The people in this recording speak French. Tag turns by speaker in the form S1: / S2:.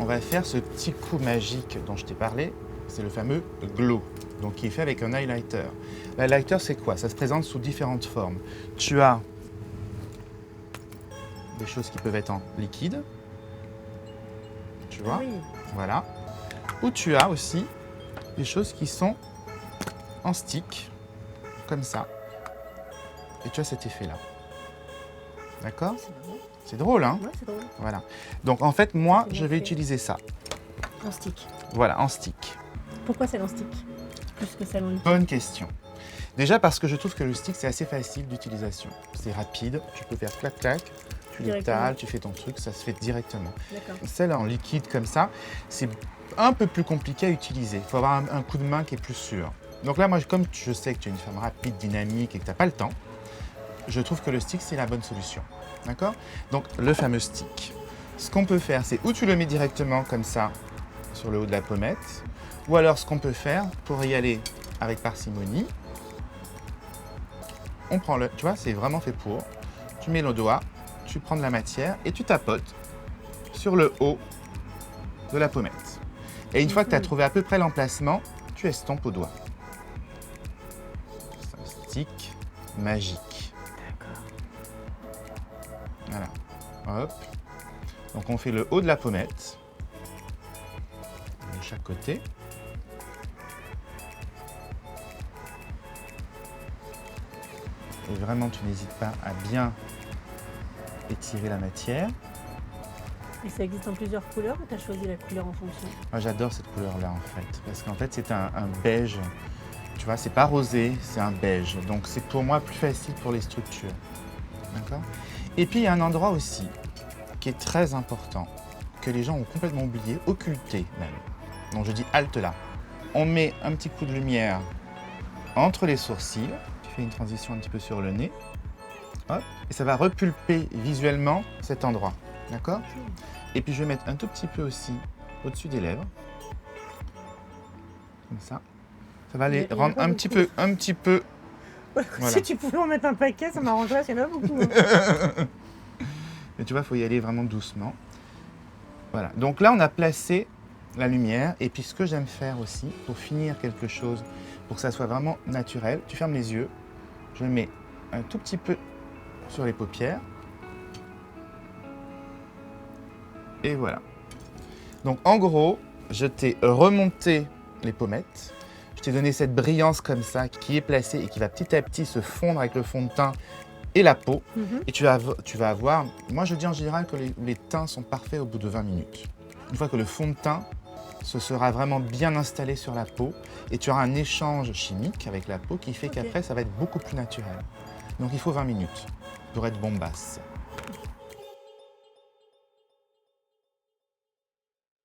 S1: va faire ce petit coup magique dont je t'ai parlé. C'est le fameux glow, donc qui est fait avec un highlighter. L'highlighter, c'est quoi? Ça se présente sous différentes formes. Tu as des choses qui peuvent être en liquide, tu vois,
S2: Oui.
S1: voilà. Ou tu as aussi des choses qui sont en stick, comme ça. Et tu as cet effet-là. D'accord?
S2: C'est drôle.
S1: C'est drôle, hein?
S2: Ouais, c'est drôle.
S1: Voilà. Donc en fait, moi,
S2: C'est bien
S1: je vais
S2: fait.
S1: utiliser ça.
S2: En stick.
S1: Voilà, en stick.
S2: Pourquoi celle en stick plus que celle en liquide?
S1: Bonne question. Déjà parce que je trouve que le stick, c'est assez facile d'utilisation. C'est rapide, tu peux faire clac-clac, tu
S2: Directement.
S1: l'étales, tu fais ton truc, ça se fait directement.
S2: D'accord.
S1: Celle en liquide comme ça, c'est un peu plus compliqué à utiliser. Il faut avoir un coup de main qui est plus sûr. Donc là, moi, comme je sais que tu es une femme rapide, dynamique et que tu n'as pas le temps, je trouve que le stick, c'est la bonne solution. D'accord? Donc, le fameux stick. Ce qu'on peut faire, c'est ou tu le mets directement comme ça sur le haut de la pommette, ou alors ce qu'on peut faire pour y aller avec parcimonie, on prend le, tu vois, c'est vraiment fait pour. Tu mets le doigt, tu prends de la matière et tu tapotes sur le haut de la pommette. Et une fois que tu as trouvé à peu près l'emplacement, tu estompes au doigt. C'est un stick magique.
S2: D'accord.
S1: Voilà. Hop. Donc on fait le haut de la pommette de chaque côté. Et vraiment, tu n'hésites pas à bien étirer la matière.
S2: Et ça existe en plusieurs couleurs ou tu as choisi la couleur en fonction?
S1: Moi, j'adore cette couleur-là, en fait. Parce qu'en fait, c'est un beige. Tu vois, c'est pas rosé, c'est un beige. Donc, c'est pour moi plus facile pour les structures. D'accord? Et puis, il y a un endroit aussi qui est très important, que les gens ont complètement oublié, occulté même. Donc, je dis halte là. On met un petit coup de lumière entre les sourcils. Tu fais une transition un petit peu sur le nez. Hop. Et ça va repulper visuellement cet endroit. D'accord? Et puis je vais mettre un tout petit peu aussi au-dessus des lèvres. Comme ça. Ça va les
S2: Il y en a
S1: rendre
S2: pas
S1: un
S2: beaucoup.
S1: petit peu. Voilà.
S2: Si tu pouvais en mettre un paquet, ça m'arrangerait, s'il y en a beaucoup. Hein.
S1: Mais tu vois, il faut y aller vraiment doucement. Voilà. Donc là, on a placé la lumière. Et puis ce que j'aime faire aussi, pour finir quelque chose, pour que ça soit vraiment naturel, tu fermes les yeux. Je mets un tout petit peu sur les paupières. Et voilà. Donc en gros, je t'ai remonté les pommettes. Je t'ai donné cette brillance comme ça qui est placée et qui va petit à petit se fondre avec le fond de teint et la peau. Et tu vas avoir, moi je dis en général que les teints sont parfaits au bout de 20 minutes. Une fois que le fond de teint se sera vraiment bien installé sur la peau et tu auras un échange chimique avec la peau qui fait qu'après ça va être beaucoup plus naturel. Donc il faut 20 minutes pour être bombasse.